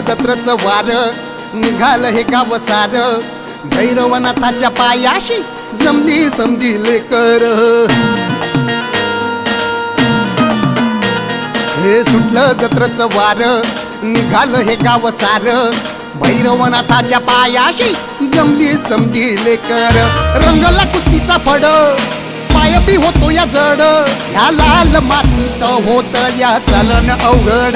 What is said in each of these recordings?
जत्रचं वार निघाल हे गाव सार भैरवनाथाच्या पायाशी जमली समधी लेकर हे सुटलं जत्रचं वार निघाल हे गाव सार भैरवनाथाच्या पायाशी जमली समधी लेकर रंगला कुस्तीचा फड पाय बी होतो या जड ह्या लाल मातीत होत या चलन अवघड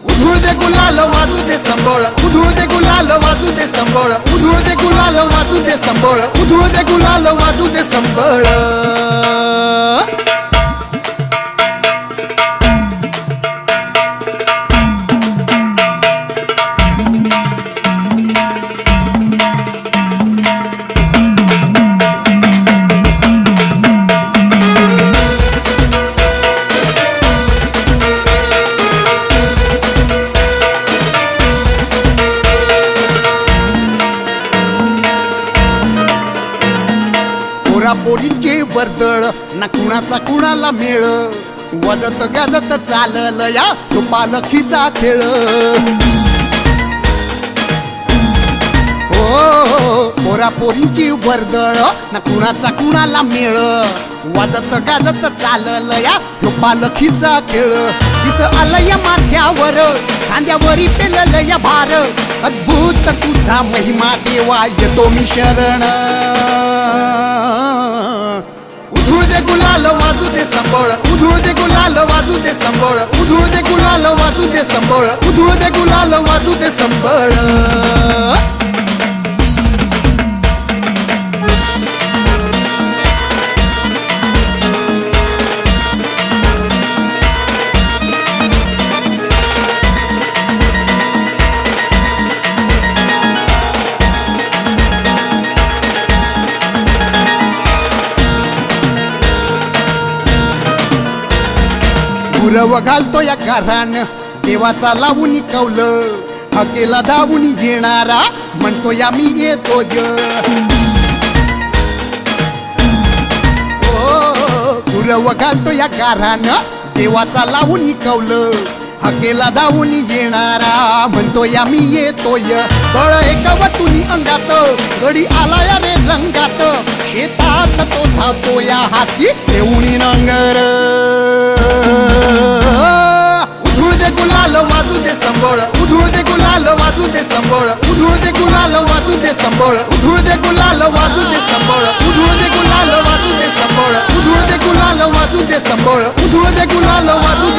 उधळू दे गुलाल वाजू दे संबळ उधळू दे गुलाल वाजू दे संबळ उधळू दे गुलाल वाजू दे संबळ उधळू दे गुलाल वाजू दे संबळ पोरींचे वर्दळ ना कुणाचा कुणाला मेळ वाजत गाजत चालल या तो पालखीचा खेळ हो पोरा पोरींची वर्दळ ना कुणाचा कुणाला मेळ वाजत गाजत चालल या तो पालखीचा खेळ दिस आलं या माथ्यावर खांद्यावरी पेलल या भार अद्भुत तुझा महिमा देवा येतो मी शरण उधळू दे गुलाल वाजू दे संबळ उधळू दे गुलाल वाजू दे संबळ उधळू दे गुलाल वाजू दे संबळ उधळू दे गुलाल वाजू दे संबळ गुरव घालतो या घरान देवाचा लावून कौल हकेला धावून येणारा म्हणतो या मी येतो ज गुरव घालतो या घरान देवाचा लावून कौल हकेला धावून येणारा म्हणतो या मी येतोय बळ एका वटुनी अंगात गडी आला या रे रंगात शेतात तो धावतो या हाती घेऊन नांगर उधळू दे गुलाल वाजू दे संबळ उधळू दे गुलाल वाजू दे संबळ उधळू दे गुलाल वाजू दे संबळ उधळू दे गुलाल वाजू दे संबळ उधळू दे गुलाल वाजू दे संबळ उधळू दे गुलाल वाजू दे संबळ उधळू दे गुलाल वाजू